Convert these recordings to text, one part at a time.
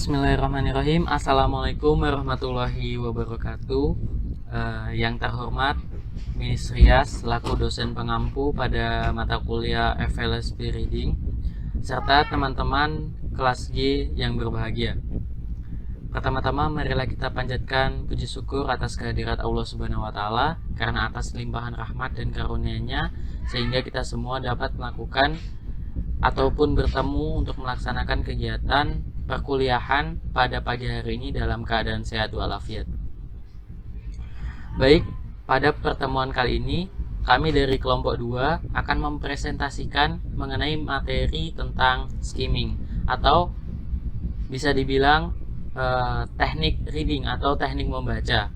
Bismillahirrahmanirrahim. Assalamualaikum warahmatullahi wabarakatuh. Yang terhormat Miss Rias selaku dosen pengampu pada mata kuliah FLSP Reading serta teman-teman kelas G yang berbahagia. Pertama-tama marilah kita panjatkan puji syukur atas kehadirat Allah Subhanahu wa taala karena atas limpahan rahmat dan karunia-Nya sehingga kita semua dapat melakukan ataupun bertemu untuk melaksanakan kegiatan perkuliahan pada pagi hari ini dalam keadaan sehat walafiat. Baik, pada pertemuan kali ini kami dari kelompok 2 akan mempresentasikan mengenai materi tentang skimming atau bisa dibilang teknik reading atau teknik membaca.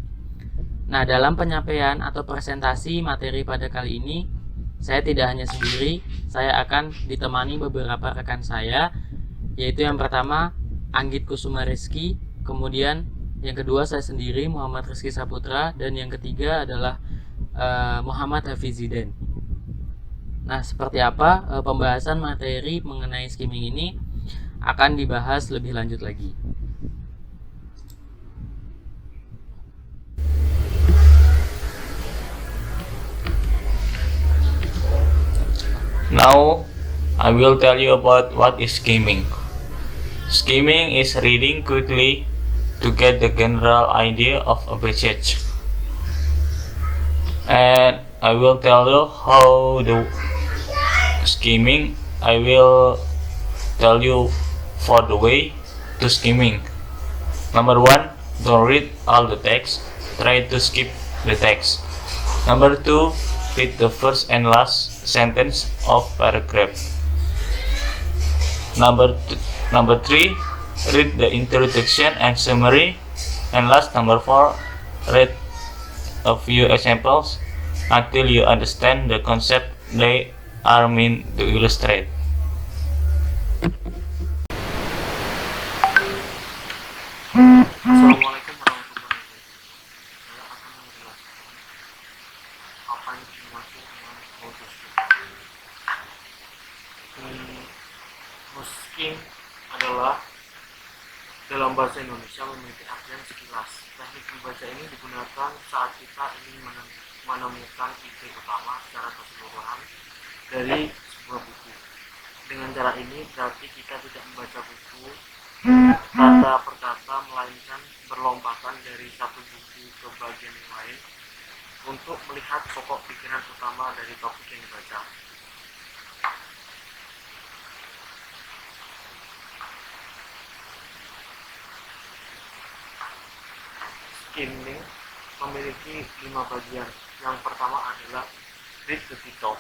Nah, dalam penyampaian atau presentasi materi pada kali ini saya tidak hanya sendiri, saya akan ditemani beberapa rekan saya, yaitu yang pertama Anggit Kusuma Rizky, kemudian yang kedua saya sendiri Muhammad Rizky Saputra, dan yang ketiga adalah Muhammad Hafiziden. Nah, seperti apa pembahasan materi mengenai skimming ini akan dibahas lebih lanjut lagi. Now, I will tell you about what is skimming. Skimming is reading quickly to get the general idea of a passage. And I will tell you how the skimming. I will tell you for the way to skimming. Number 1, don't read all the text. Try to skip the text. Number 2, read the first and last sentence of paragraph. Number 3, read the introduction and summary. And last, number 4, read a few examples until you understand the concept they are meant to illustrate. Assalamualaikum warahmatullahi wabarakatuh. Saya akan menjelaskan apa yang dimaksud dengan muskim. Muskim adalah dalam bahasa Indonesia memiliki artian sekilas. Teknik membaca ini digunakan saat kita ingin menemukan ide utama secara keseluruhan dari sebuah buku. Dengan cara ini berarti kita tidak membaca buku kata per kata, melainkan berlompatan dari satu buku ke bagian yang lain untuk melihat pokok pikiran utama dari topik yang dibaca. Skimming memiliki 5 bagian. Yang pertama adalah read the title.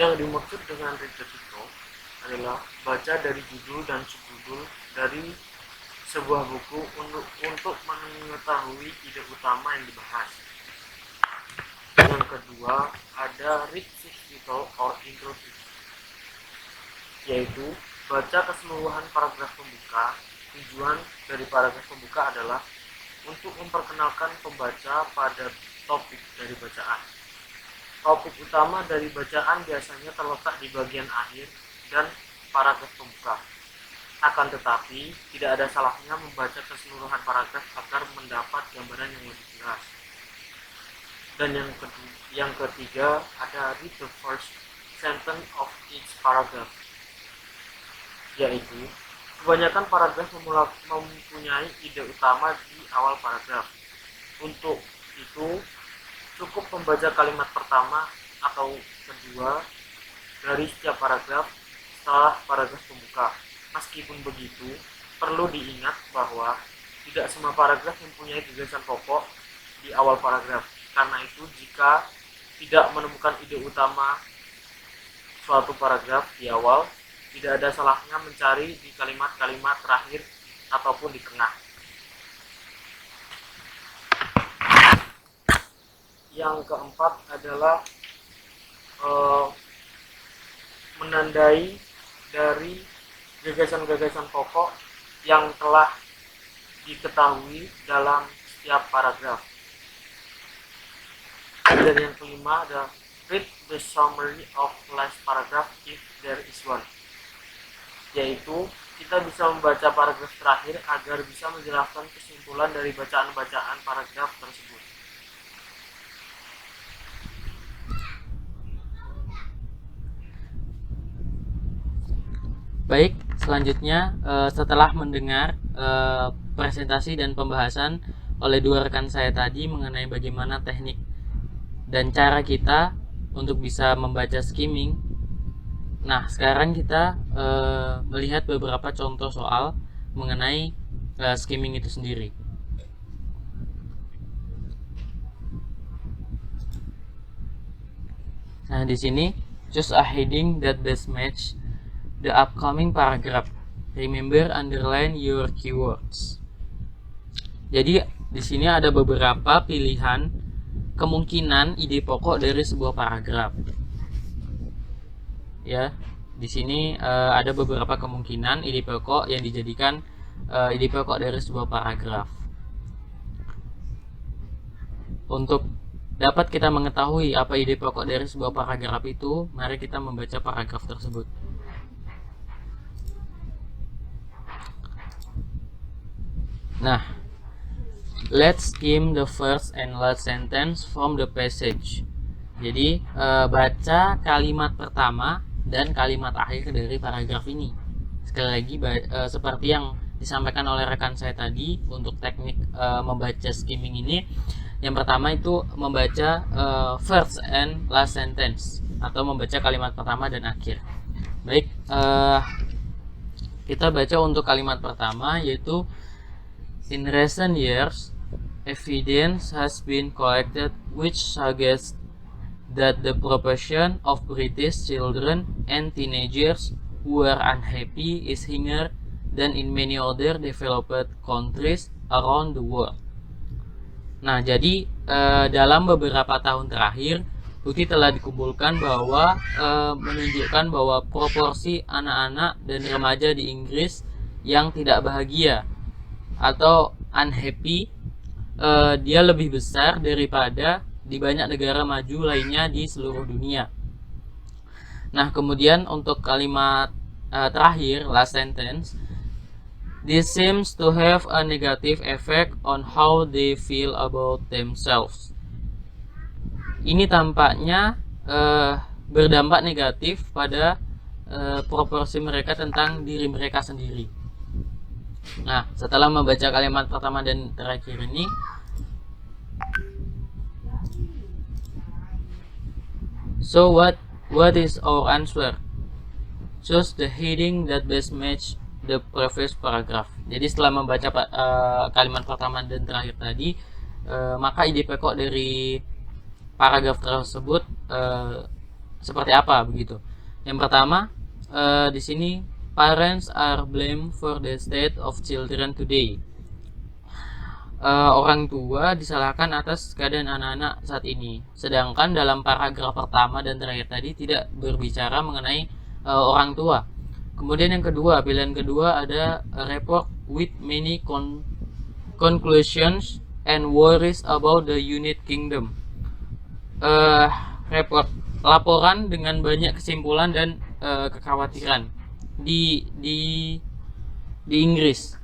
Yang dimaksud dengan read the title adalah baca dari judul dan subjudul dari sebuah buku untuk mengetahui ide utama yang dibahas. Yang kedua ada read subtitle or introduction, yaitu baca keseluruhan paragraf pembuka. Tujuan dari paragraf pembuka adalah untuk memperkenalkan pembaca pada topik dari bacaan. Topik utama dari bacaan biasanya terletak di bagian akhir dan paragraf pembuka. Akan tetapi, tidak ada salahnya membaca keseluruhan paragraf agar mendapat gambaran yang lebih jelas. Dan yang ketiga ada read the first sentence of each paragraph, yaitu kebanyakan paragraf mempunyai ide utama di awal paragraf. Untuk itu, cukup membaca kalimat pertama atau kedua dari setiap paragraf setelah paragraf pembuka. Meskipun begitu, perlu diingat bahwa tidak semua paragraf mempunyai gagasan pokok di awal paragraf. Karena itu, jika tidak menemukan ide utama suatu paragraf di awal, tidak ada salahnya mencari di kalimat-kalimat terakhir ataupun di tengah. Yang keempat adalah menandai dari gagasan-gagasan pokok yang telah diketahui dalam setiap paragraf. Dan yang kelima adalah read the summary of last paragraph if there is one, yaitu kita bisa membaca paragraf terakhir agar bisa menjelaskan kesimpulan dari bacaan-bacaan paragraf tersebut. Baik, selanjutnya setelah mendengar presentasi dan pembahasan oleh dua rekan saya tadi mengenai bagaimana teknik dan cara kita untuk bisa membaca skimming. Nah, sekarang kita melihat beberapa contoh soal mengenai skimming itu sendiri. Nah, di sini choose a heading that best match the upcoming paragraph. Remember, underline your keywords. Jadi di sini ada beberapa pilihan kemungkinan ide pokok dari sebuah paragraf. Ya, di sini ada beberapa kemungkinan ide pokok yang dijadikan ide pokok dari sebuah paragraf. Untuk dapat kita mengetahui apa ide pokok dari sebuah paragraf itu, mari kita membaca paragraf tersebut. Nah, let's skim the first and last sentence from the passage. Jadi baca kalimat pertama dan kalimat akhir dari paragraf ini. Sekali lagi seperti yang disampaikan oleh rekan saya tadi untuk teknik membaca skimming ini, yang pertama itu membaca first and last sentence atau membaca kalimat pertama dan akhir. Baik, kita baca untuk kalimat pertama, yaitu in recent years evidence has been collected which suggests that the proportion of British children and teenagers who are unhappy is higher than in many other developed countries around the world. Nah, jadi dalam beberapa tahun terakhir, bukti telah dikumpulkan bahwa menunjukkan bahwa proporsi anak-anak dan remaja di Inggris yang tidak bahagia atau unhappy dia lebih besar daripada di banyak negara maju lainnya di seluruh dunia. Nah, kemudian untuk kalimat terakhir, last sentence, this seems to have a negative effect on how they feel about themselves. Ini tampaknya berdampak negatif pada proporsi mereka tentang diri mereka sendiri. Nah, setelah membaca kalimat pertama dan terakhir ini, so what is our answer? Choose the heading that best match the previous paragraph. Jadi setelah membaca kalimat pertama dan terakhir tadi, maka ide pokok dari paragraf tersebut seperti apa begitu. Yang pertama, di sini parents are blamed for the state of children today. Orang tua disalahkan atas keadaan anak-anak saat ini. Sedangkan dalam paragraf pertama dan terakhir tadi tidak berbicara mengenai orang tua. Kemudian yang kedua, pilihan kedua ada a report with many conclusions and worries about the United Kingdom. Laporan dengan banyak kesimpulan dan kekhawatiran di Inggris.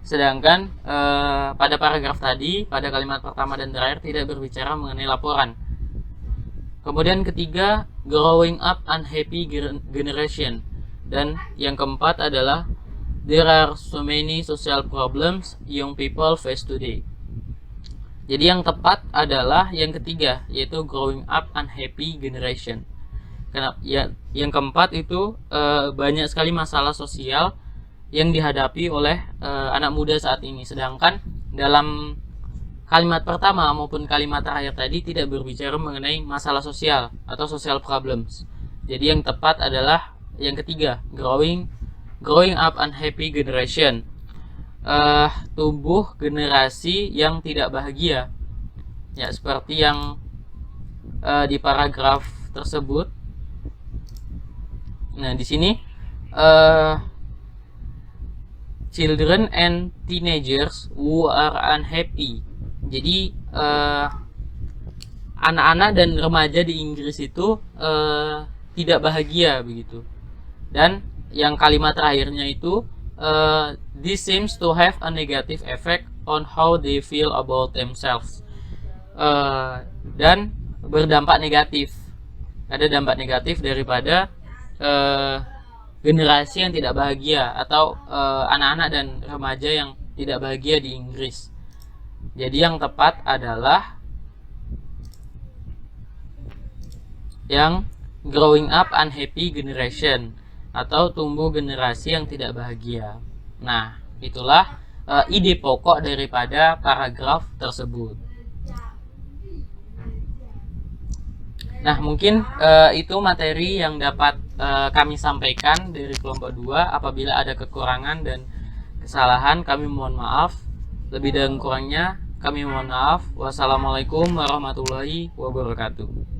Sedangkan pada paragraf tadi, pada kalimat pertama dan terakhir tidak berbicara mengenai laporan. Kemudian ketiga, growing up unhappy generation. Dan yang keempat adalah there are so many social problems young people face today. Jadi yang tepat adalah yang ketiga, yaitu growing up unhappy generation. Kenapa? Ya, yang keempat itu banyak sekali masalah sosial yang dihadapi oleh anak muda saat ini. Sedangkan dalam kalimat pertama maupun kalimat terakhir tadi tidak berbicara mengenai masalah sosial atau social problems. Jadi yang tepat adalah yang ketiga, growing up unhappy generation. Tumbuh generasi yang tidak bahagia. Ya, seperti yang di paragraf tersebut. Nah, di sini children and teenagers who are unhappy. Jadi anak-anak dan remaja di Inggris itu tidak bahagia begitu. Dan yang kalimat terakhirnya itu this seems to have a negative effect on how they feel about themselves. Dan berdampak negatif. Ada dampak negatif daripada generasi yang tidak bahagia atau anak-anak dan remaja yang tidak bahagia di Inggris. Jadi yang tepat adalah yang growing up unhappy generation atau tumbuh generasi yang tidak bahagia. Nah, itulah ide pokok daripada paragraf tersebut. Nah, mungkin itu materi yang dapat kami sampaikan dari kelompok 2. Apabila ada kekurangan dan kesalahan, kami mohon maaf. Lebih dan kurangnya, kami mohon maaf. Wassalamualaikum warahmatullahi wabarakatuh.